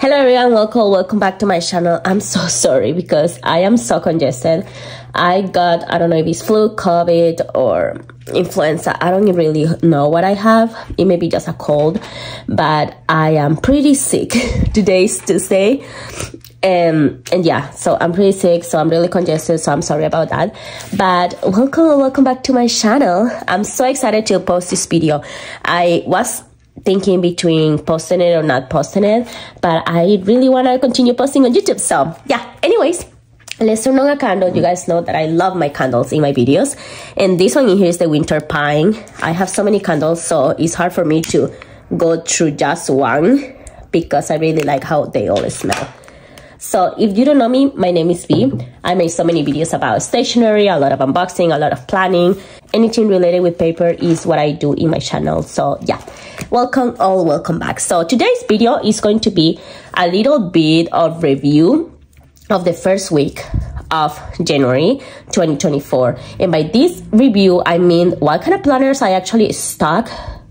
Hello everyone, welcome back to my channel. I'm so sorry because I am so congested. I don't know if it's flu, COVID, or influenza. I don't really know what I have. It may be just a cold, but I am pretty sick. Today's Tuesday. And yeah, so I'm pretty sick, so I'm really congested, so I'm sorry about that. But welcome back to my channel. I'm so excited to post this video. I was thinking between posting it or not posting it, but I really want to continue posting on YouTube. So yeah, anyways, let's turn on a candle. You guys know that I love my candles in my videos, and this one in here is the winter pine. I have so many candles, so it's hard for me to go through just one because I really like how they all smell. So if you don't know me, my name is V. I make so many videos about stationery, a lot of unboxing, a lot of planning. Anything related with paper is what I do in my channel. So yeah, welcome back. So today's video is going to be a little bit of review of the first week of January 2024. And by this review, I mean what kind of planners I actually stuck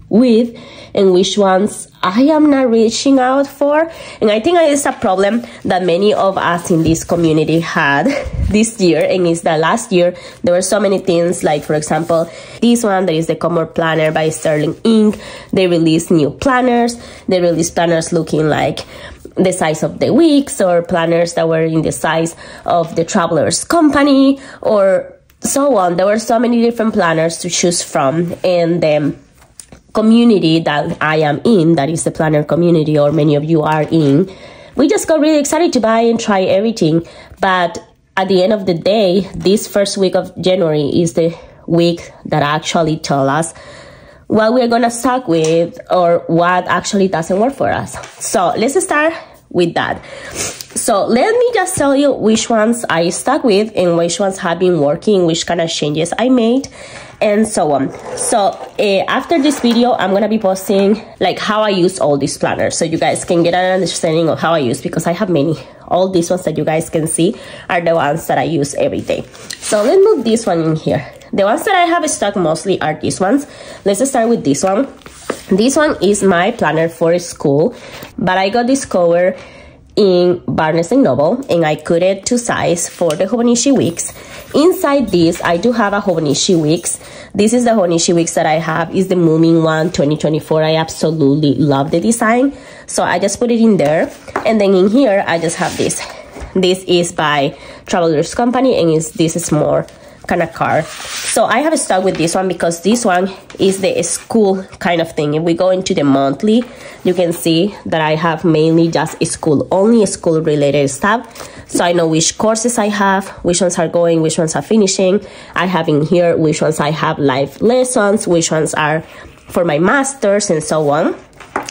with and which ones I am not reaching out for. And I think it's a problem that many of us in this community had this year, and it's that last year there were so many things, like for example this one that is the Comfort Planner by Sterling Inc. They released new planners. They released planners looking like the size of the weeks, or planners that were in the size of the Traveler's Company, or so on. There were so many different planners to choose from, and the community that I am in, that is the planner community, or many of you are in, we just got really excited to buy and try everything. But at the end of the day, this first week of January is the week that actually tell us what we're gonna stuck with or what actually doesn't work for us. So let's start with that. So let me just tell you which ones I stuck with and which ones have been working, which kind of changes I made, and so on. So after this video, I'm gonna be posting like how I use all these planners, so you guys can get an understanding of how I use, because I have many. All these ones that you guys can see are the ones that I use every day. So let's move this one in here. The ones that I have stuck mostly are these ones. Let's start with this one. This one is my planner for school, but I got this cover in Barnes & Noble, and I cut it to size for the Hobonichi Weeks. Inside this, I do have a Hobonichi Weeks. This is the Hobonichi Weeks that I have. Is the Moving One 2024. I absolutely love the design, so I just put it in there. And then in here, I just have this. This is by Traveler's Company, and this is more kind of card. So I have stuck with this one because this one is the school kind of thing. If we go into the monthly, you can see that I have mainly just school, only school related stuff. So I know which courses I have, which ones are going, which ones are finishing. I have in here which ones I have live lessons, which ones are for my masters, and so on.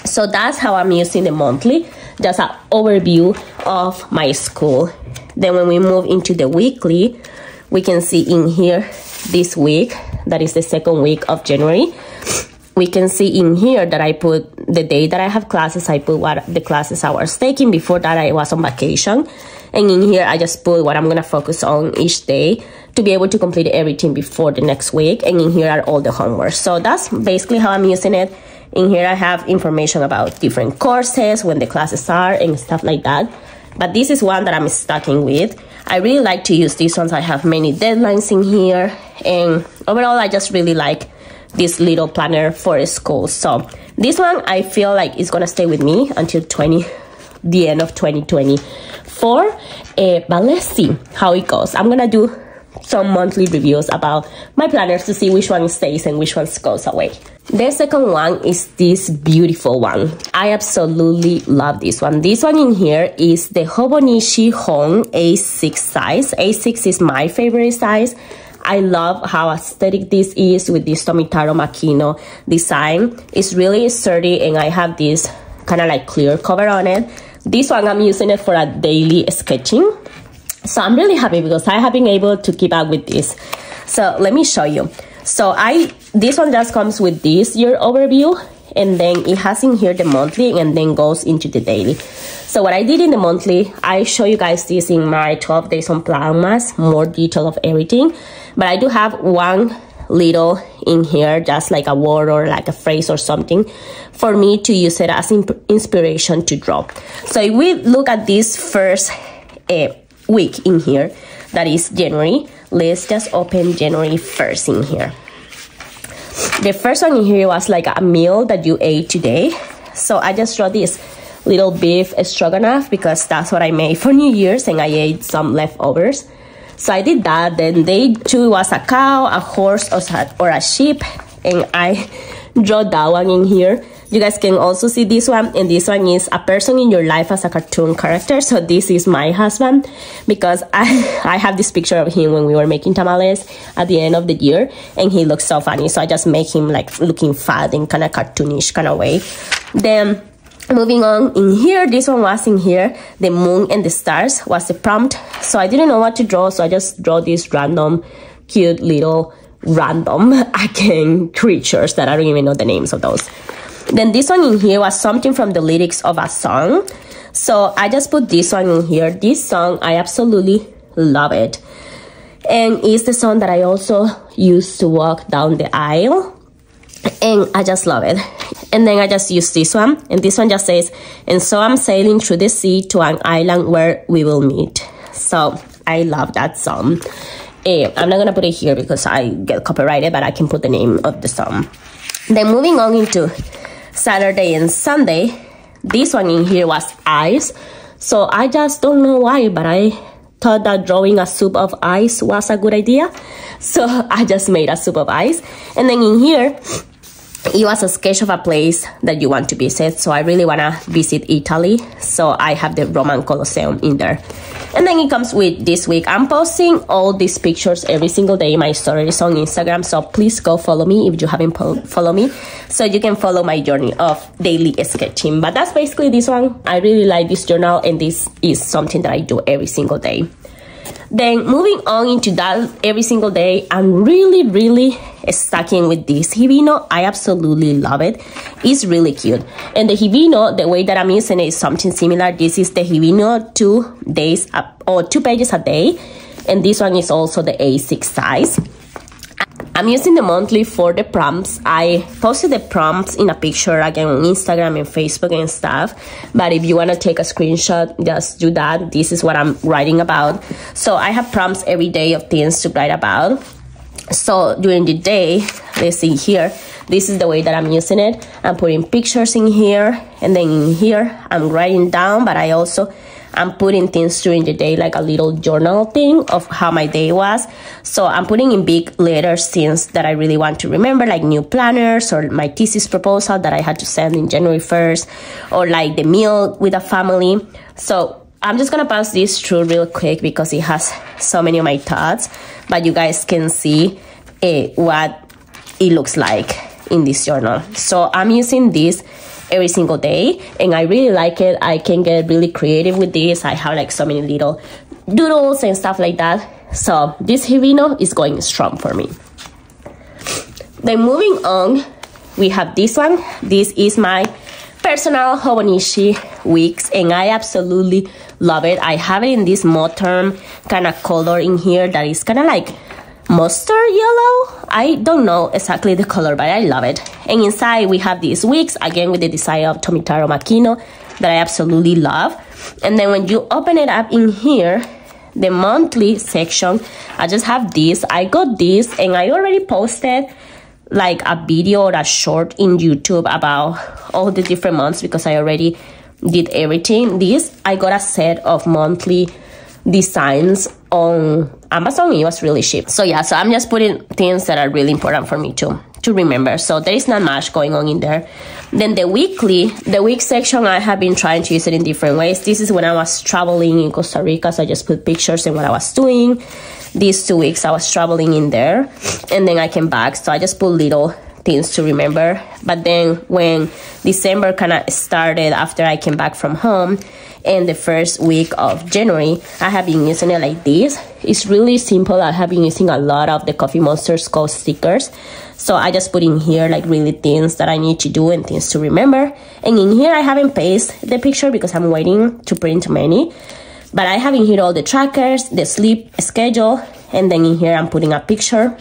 So that's how I'm using the monthly, just an overview of my school. Then when we move into the weekly, we can see in here this week, that is the second week of January. We can see in here that I put the day that I have classes. I put what the classes I was taking. Before that, I was on vacation. And in here, I just put what I'm going to focus on each day to be able to complete everything before the next week. And in here are all the homework. So that's basically how I'm using it. In here, I have information about different courses, when the classes are, and stuff like that. But this is one that I'm sticking with. I really like to use these ones. I have many deadlines in here, and overall I just really like this little planner for school. So this one I feel like is gonna stay with me until the end of 2024, but let's see how it goes. I'm gonna do some monthly reviews about my planners to see which one stays and which one goes away. The second one is this beautiful one. I absolutely love this one. This one in here is the Hobonichi Home A6 size. A6 is my favorite size. I love how aesthetic this is with this Tomitaro Makino design. It's really sturdy, and I have this kind of like clear cover on it. This one, I'm using it for a daily sketching. So I'm really happy because I have been able to keep up with this. So let me show you. So this one just comes with this year overview, and then it has in here the monthly, and then goes into the daily. So what I did in the monthly, I show you guys this in my 12 days on Planmas, more detail of everything. But I do have one little in here, just like a word or like a phrase or something, for me to use it as inspiration to draw. So if we look at this first week in here, that is January, let's just open January 1st in here. The first one in here was like a meal that you ate today. So I just draw this little beef stroganoff because that's what I made for New Year's, and I ate some leftovers. So I did that. Then day 2 was a cow, a horse, or a sheep, and I draw that one in here. You guys can also see this one, and this one is a person in your life as a cartoon character. So this is my husband, because I have this picture of him when we were making tamales at the end of the year, and he looks so funny. So I just make him like looking fat in kind of cartoonish kind of way. Then moving on in here, this one was in here. The moon and the stars was the prompt. So I didn't know what to draw, so I just draw these random, cute little random again creatures that I don't even know the names of those. Then this one in here was something from the lyrics of a song. So I just put this one in here. This song, I absolutely love it. And it's the song that I also used to walk down the aisle. And I just love it. And then I just use this one. And this one just says, and so I'm sailing through the sea to an island where we will meet. So I love that song. I'm not going to put it here because I get copyrighted, but I can put the name of the song. Then moving on into Saturday and Sunday, this one in here was ice. So I just don't know why, but I thought that drawing a soup of ice was a good idea. So I just made a soup of ice. And then in here, it was a sketch of a place that you want to visit. So I really want to visit Italy. So I have the Roman Colosseum in there. And then it comes with this week. I'm posting all these pictures every single day in my stories on Instagram. So please go follow me if you haven't followed me, so you can follow my journey of daily sketching. But that's basically this one. I really like this journal, and this is something that I do every single day. Then moving on into that every single day, I'm really stacking with this Heeellooo. I absolutely love it. It's really cute. And the Heeellooo, the way that I'm using it is something similar. This is the Heeellooo 2 pages a day. And this one is also the A6 size. I'm using the monthly for the prompts. I posted the prompts in a picture again on Instagram and Facebook and stuff. But if you want to take a screenshot, just do that. This is what I'm writing about. So I have prompts every day of things to write about. So during the day, let's see here, this is the way that I'm using it. I'm putting pictures in here, and then in here, I'm writing down, but I'm putting things during the day, like a little journal thing of how my day was. So I'm putting in big letters things that I really want to remember, like new planners or my thesis proposal that I had to send in January 1st, or like the meal with a family. So I'm just gonna pass this through real quick because it has so many of my thoughts, but you guys can see what it looks like in this journal. So I'm using this every single day, and I really like it. I can get really creative with this. I have like so many little doodles and stuff like that. So this Heeellooo is going strong for me. Then moving on, we have this one. This is my personal Hobonichi wigs, and I absolutely love it. I have it in this modern kind of color in here that is kind of like mustard yellow. I don't know exactly the color, but I love it. And inside we have these wigs, again with the design of Tomitaro Makino that I absolutely love. And then when you open it up in here, the monthly section, I just have this. I got this, and I already posted like a video or a short in YouTube about all the different months because I already did everything. This, I got a set of monthly designs on Amazon. It was really cheap. So yeah, so I'm just putting things that are really important for me to remember. So there is not much going on in there. Then the week section, I have been trying to use it in different ways. This is when I was traveling in Costa Rica, so I just put pictures and what I was doing. These 2 weeks I was traveling in there, and then I came back, so I just put little things to remember. But then when December kind of started after I came back from home, and the first week of January, I have been using it like this. It's really simple. I have been using a lot of the Coffee Monster's Code stickers. So I just put in here like really things that I need to do and things to remember. And in here, I haven't pasted the picture because I'm waiting to print many. But I have in here all the trackers, the sleep schedule, and then in here I'm putting a picture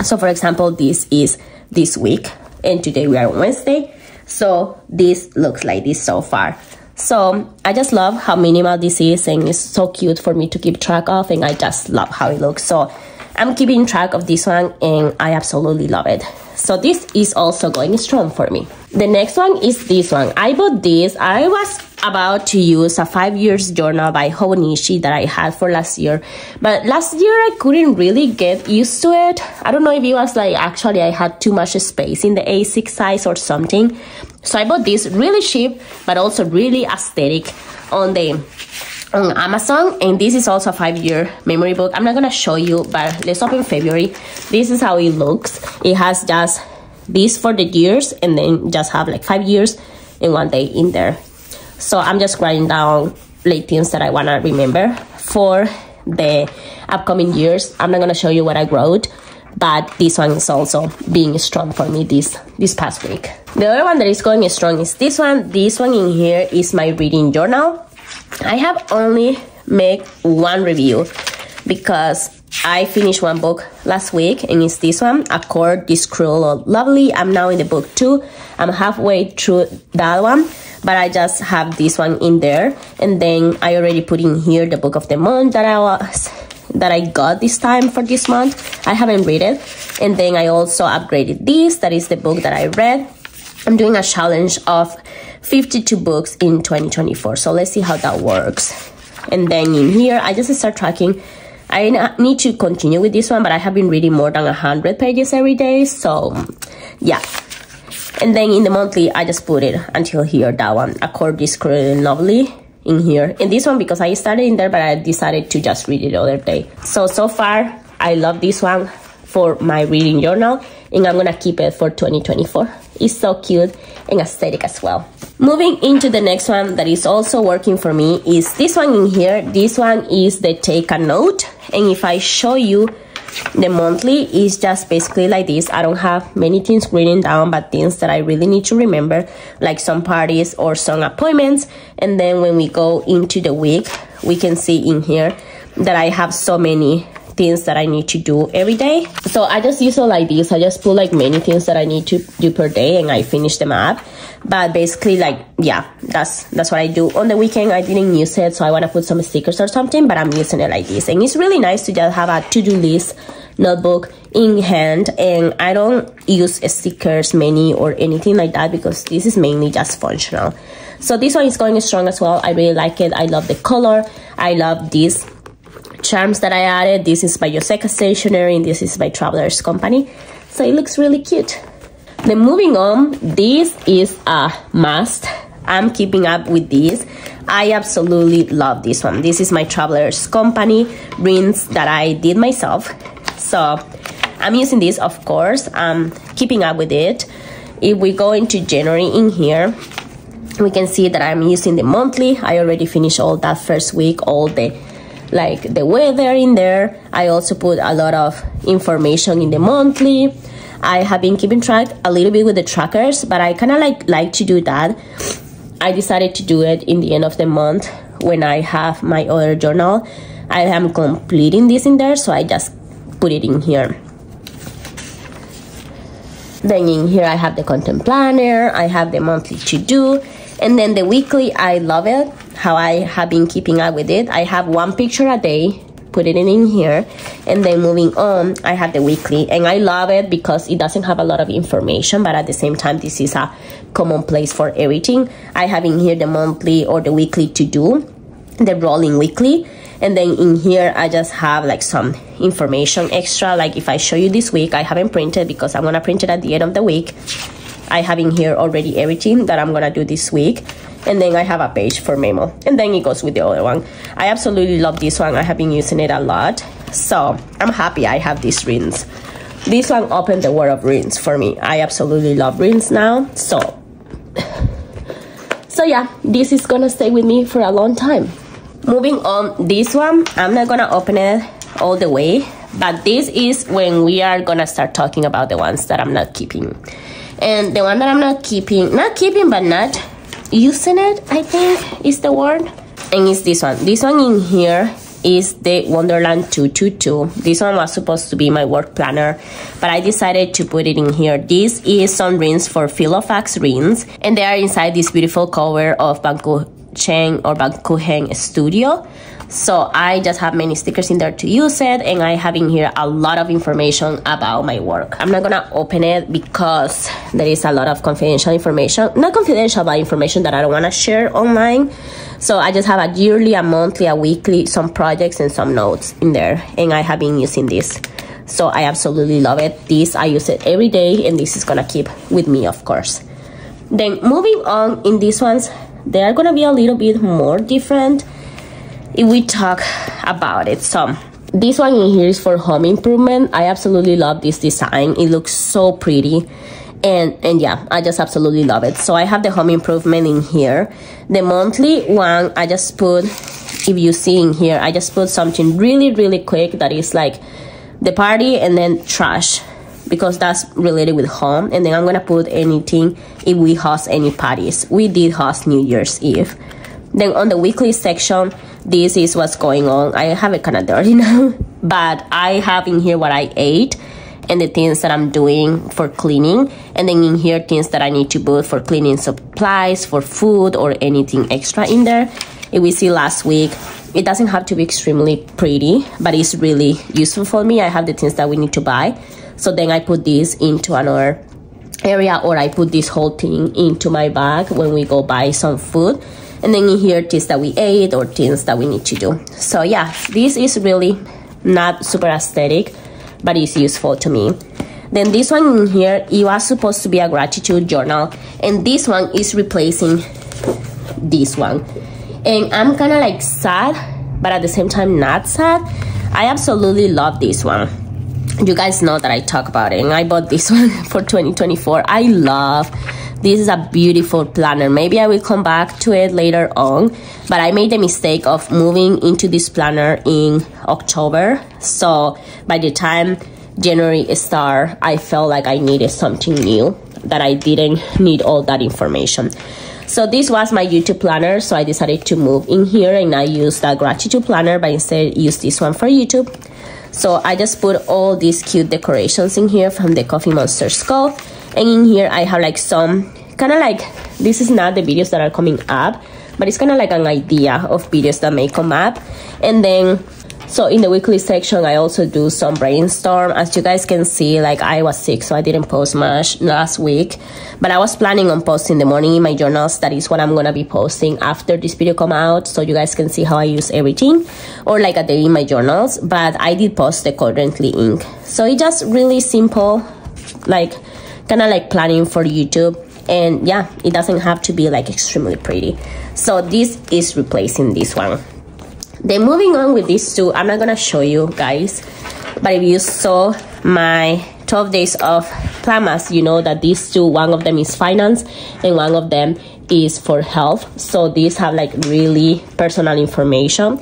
So for example, this is this week, and today we are on Wednesday. So this looks like this so far. So I just love how minimal this is, and it's so cute for me to keep track of, and I just love how it looks. So I'm keeping track of this one, and I absolutely love it. So this is also going strong for me. The next one is this one. I bought this. I was about to use a 5-year journal by Haugen that I had for last year, but last year I couldn't really get used to it. I don't know if it was like actually I had too much space in the A6 size or something. So I bought this really cheap, but also really aesthetic on Amazon, and this is also a 5-year memory book. I'm not gonna show you, but let's open February. This is how it looks. It has just this for the years, and then just have like 5 years and 1 day in there. So I'm just writing down like things that I wanna remember for the upcoming years. I'm not gonna show you what I wrote, but this one is also being strong for me this past week. The other one that is going strong is this one. This one in here is my reading journal. I have only made one review because I finished one book last week, and it's this one, A Court This Cruel or Lovely. I'm now in the book 2. I'm halfway through that one, but I just have this one in there. And then I already put in here the book of the month that I got this time for this month. I haven't read it. And then I also upgraded this. That is the book that I read. I'm doing a challenge of 52 books in 2024. So let's see how that works. And then in here, I just start tracking. I need to continue with this one, but I have been reading more than 100 pages every day. So yeah. And then in the monthly, I just put it until here, that one, A Court This Cruel and Lovely, in here. And this one, because I started in there, but I decided to just read it the other day. So far, I love this one for my reading journal, and I'm gonna keep it for 2024. It's so cute and aesthetic as well. Moving into the next one that is also working for me is this one in here. This one is the Take a Note, and if I show you the monthly, is just basically like this. I don't have many things written down, but things that I really need to remember, like some parties or some appointments. And then when we go into the week, we can see in here that I have so many things that I need to do every day. So I just use it like this. I just put like many things that I need to do per day, and I finish them up. But basically, like, yeah, that's what I do. On the weekend, I didn't use it, so I want to put some stickers or something, but I'm using it like this. And it's really nice to just have a to-do list notebook in hand, and I don't use stickers many or anything like that because this is mainly just functional. So this one is going strong as well. I really like it. I love the color. I love these charms that I added. This is by Yoseca Stationery, and this is by Travelers Company. So it looks really cute. Then moving on, this is a must. I'm keeping up with this. I absolutely love this one. This is my Travelers Company rinse that I did myself. So I'm using this, of course. I'm keeping up with it. If we go into January in here, we can see that I'm using the monthly. I already finished all that first week, all the weather in there. I also put a lot of information in the monthly. I have been keeping track a little bit with the trackers, but I kind of like to do that. I decided to do it in the end of the month when I have my other journal. I am completing this in there, so I just put it in here. Then in here I have the content planner, I have the monthly to-do, and then the weekly. I love it, how I have been keeping up with it. I have one picture a day, put it in here, and then moving on, I have the weekly, and I love it because it doesn't have a lot of information, but at the same time, this is a common place for everything. I have in here the monthly or the weekly to do, the rolling weekly, and then in here I just have like some information extra. Like if I show you this week, I haven't printed because I'm gonna print it at the end of the week. I have in here already everything that I'm gonna do this week. And then I have a page for memo, and then it goes with the other one. I absolutely love this one. I have been using it a lot, so I'm happy I have this rinse. This one opened the world of rinse for me. I absolutely love rinse now. So yeah, this is gonna stay with me for a long time. Moving on, this one, I'm not gonna open it all the way, but this is when we are gonna start talking about the ones that I'm not keeping. And the one that I'm not keeping, but not using it, I think is the word, and it's this one. This one in here is the Wonderland 222. This one was supposed to be my work planner, but I decided to put it in here. This is some rings for Filofax rings, and they are inside this beautiful cover of Haugen Studio. So I just have many stickers in there to use it, and I have in here a lot of information about my work. I'm not gonna open it because there is a lot of confidential information, not confidential, but information that I don't want to share online. So I just have a yearly, a monthly, a weekly, some projects and some notes in there, and I have been using this. So I absolutely love it. This, I use it every day, and this is gonna keep with me, of course. Then moving on, in these ones, they are gonna be a little bit more different if we talk about it. So this one in here is for home improvement. I absolutely love this design. It looks so pretty, and yeah, I just absolutely love it. So I have the home improvement in here. The monthly one, I just put, if you see in here, I just put something really quick that is like the party and then trash, because that's related with home. And then I'm gonna put anything if we host any parties. We did host New Year's Eve. Then on the weekly section, this is what's going on. I have it kind of dirty now, but I have in here what I ate and the things that I'm doing for cleaning. And then in here, things that I need to put for cleaning supplies, for food, or anything extra in there. If we see last week, it doesn't have to be extremely pretty, but it's really useful for me. I have the things that we need to buy. So then I put this into another area, or I put this whole thing into my bag when we go buy some food. And then in here, things that we ate or things that we need to do. So yeah, this is really not super aesthetic, but it's useful to me. Then this one in here, it was supposed to be a gratitude journal, and this one is replacing this one. And I'm kind of like sad, but at the same time not sad. I absolutely love this one. You guys know that I talk about it, and I bought this one for 2024. I love this. Is a beautiful planner. Maybe I will come back to it later on, but I made the mistake of moving into this planner in October. So by the time January started, I felt like I needed something new, that I didn't need all that information. So this was my YouTube planner, so I decided to move in here, and I used that gratitude planner, but instead use this one for YouTube. So I just put all these cute decorations in here from the Coffee Monster skull. And in here I have like some kind of like, this is not the videos that are coming up, but it's kind of like an idea of videos that may come up. And then, so in the weekly section, I also do some brainstorm. As you guys can see, like I was sick, so I didn't post much last week, but I was planning on posting the morning in my journals. That is what I'm gonna be posting after this video come out, so you guys can see how I use everything, or like a day in my journals. But I did post the currently ink, so it's just really simple, like kind of like planning for YouTube. And yeah, it doesn't have to be like extremely pretty. So this is replacing this one. Then moving on with these two, I'm not gonna show you guys, but if you saw my 12 days of Plamas, you know that these two, one of them is finance and one of them is for health. So these have like really personal information,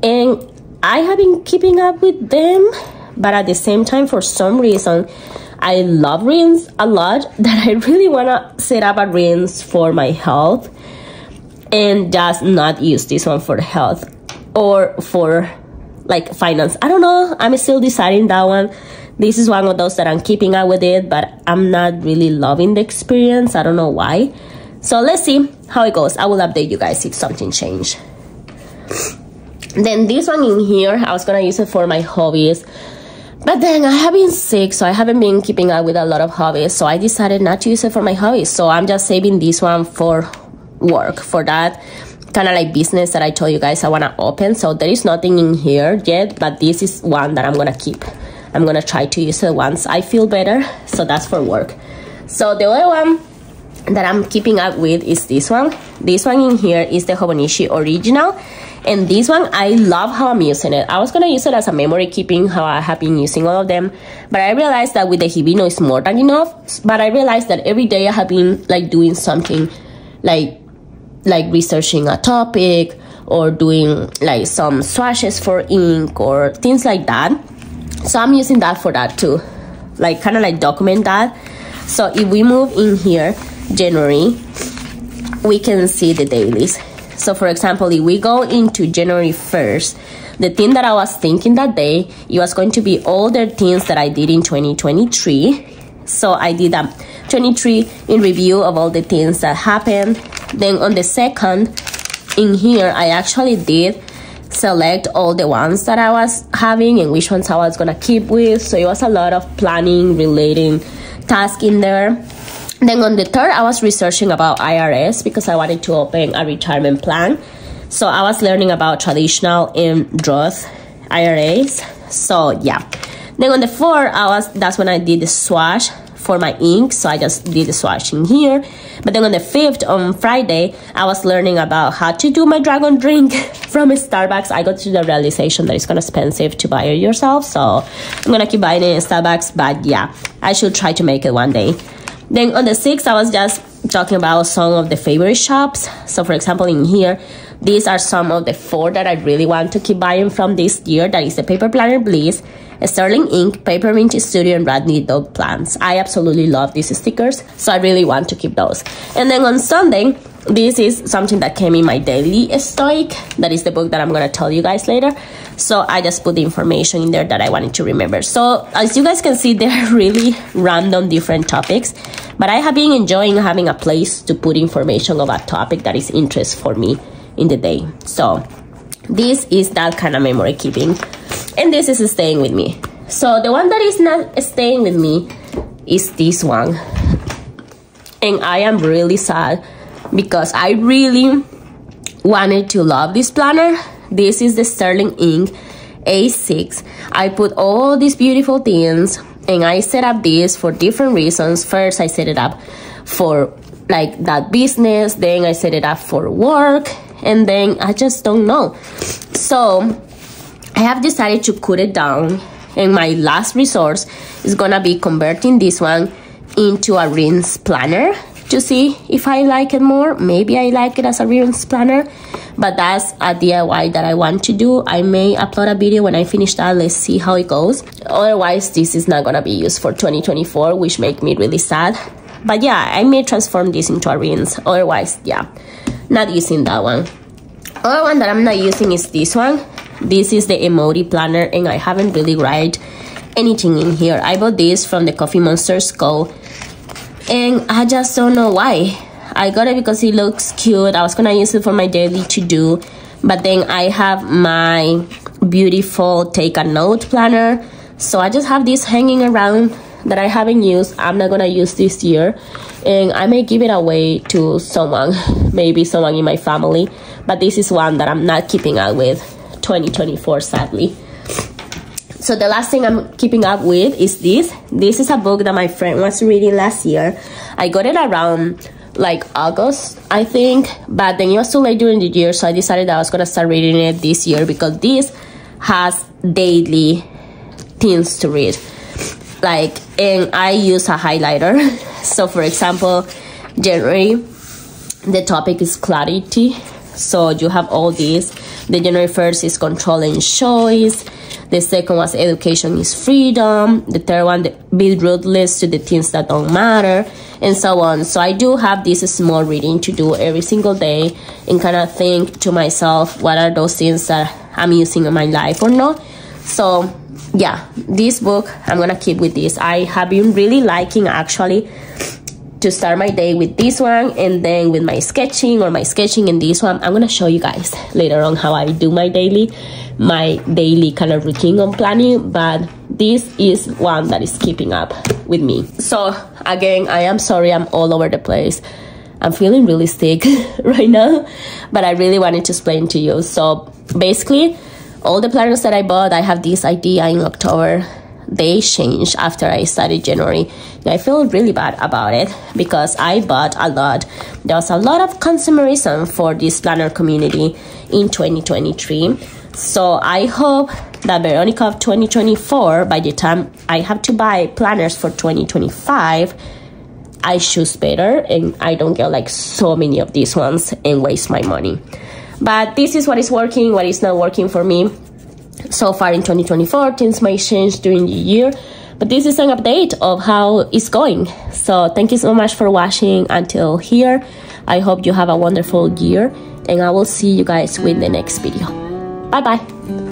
and I have been keeping up with them, but at the same time, for some reason, I love rings a lot, that I really want to set up a rings for my health and just not use this one for health or for like finance. I don't know, I'm still deciding that one. This is one of those that I'm keeping up with it, but I'm not really loving the experience. I don't know why. So let's see how it goes. I will update you guys if something changed. Then this one in here, I was gonna use it for my hobbies, but then I have been sick, so I haven't been keeping up with a lot of hobbies, so I decided not to use it for my hobbies. So I'm just saving this one for work, for that kind of like business that I told you guys I want to open. So there is nothing in here yet, but this is one that I'm gonna keep. I'm gonna try to use it once I feel better, so that's for work. So the other one that I'm keeping up with is this one. This one in here is the Hobonichi original, and this one, I love how I'm using it. I was gonna use it as a memory keeping, how I have been using all of them, but I realized that with the Hibino it's more than enough. But I realized that every day I have been like doing something, like researching a topic, or doing like some swatches for ink or things like that. So I'm using that for that too, like kind of like document that. So if we move in here, January, we can see the dailies. So for example, if we go into January 1st, the thing that I was thinking that day, it was going to be all the things that I did in 2023. So I did a 23 in review of all the things that happened. Then on the second, in here, I actually did select all the ones that I was having and which ones I was gonna keep with. So it was a lot of planning relating tasks in there. Then on the third, I was researching about IRS because I wanted to open a retirement plan. So I was learning about traditional and Roth IRAs. So yeah. Then on the fourth, that's when I did the swatch for my ink. So I just did the swatch in here. But then on the 5th, on Friday, I was learning about how to do my dragon drink from Starbucks. I got to the realization that it's kind of expensive to buy it yourself. So I'm going to keep buying it in Starbucks. But yeah, I should try to make it one day. Then on the 6th, I was just talking about some of the favorite shops. So for example, in here, these are some of the 4 that I really want to keep buying from this year. That is the Paper Planner Bliss, Sterling Ink, Peppermint Studio, and Radney Dog Plants. I absolutely love these stickers, so I really want to keep those. And then on Sunday, this is something that came in my daily stoic. That is the book that I'm going to tell you guys later. So I just put the information in there that I wanted to remember. So as you guys can see, they're really random different topics. But I have been enjoying having a place to put information of a topic that is interest for me in the day. So this is that kind of memory keeping. And this is staying with me. So the one that is not staying with me is this one. And I am really sad because I really wanted to love this planner. This is the Sterling Ink A6. I put all these beautiful things and I set up this for different reasons. First, I set it up for like that business. Then I set it up for work. And then I just don't know. So I have decided to cut it down. And my last resource is gonna be converting this one into a rinse planner to see if I like it more. Maybe I like it as a rinse planner, but that's a DIY that I want to do. I may upload a video when I finish that. Let's see how it goes. Otherwise, this is not gonna be used for 2024, which make me really sad. But yeah, I may transform this into a rinse. Otherwise, yeah, not using that one. Other one that I'm not using is this one. This is the emoji planner, and I haven't really write anything in here. I bought this from the Coffee Monsters Co. And I just don't know why. I got it because it looks cute. I was gonna use it for my daily to-do. But then I have my beautiful take a note planner. So I just have this hanging around that I haven't used. I'm not gonna use this year. And I may give it away to someone. Maybe someone in my family. But this is one that I'm not keeping up with 2024, sadly. So the last thing I'm keeping up with is this. This is a book that my friend was reading last year. I got it around like August, I think. But then it was too late during the year. So I decided that I was going to start reading it this year. Because this has daily things to read. Like, and I use a highlighter. So for example, January, the topic is clarity. So you have all these. The January 1st is control and choice. The second was education is freedom. The third one, be ruthless to the things that don't matter, and so on. So I do have this small reading to do every single day and kind of think to myself, what are those things that I'm using in my life or not? So yeah, this book, I'm going to keep with this. I have been really liking actually to start my day with this one, and then with my sketching in this one. I'm gonna show you guys later on how I do my daily kind of routine on planning, but this is one that is keeping up with me. So again, I am sorry I'm all over the place. I'm feeling really sick right now, but I really wanted to explain to you. So basically, all the planners that I bought, I have this idea in October. They changed after I started January. And I feel really bad about it because I bought a lot. There was a lot of consumerism for this planner community in 2023. So I hope that Veronica of 2024, by the time I have to buy planners for 2025, I choose better and I don't get like so many of these ones and waste my money. But this is what is working, what is not working for me. So far in 2024, things might change during the year, but this is an update of how it's going. So thank you so much for watching until here. I hope you have a wonderful year, and I will see you guys with the next video. Bye bye.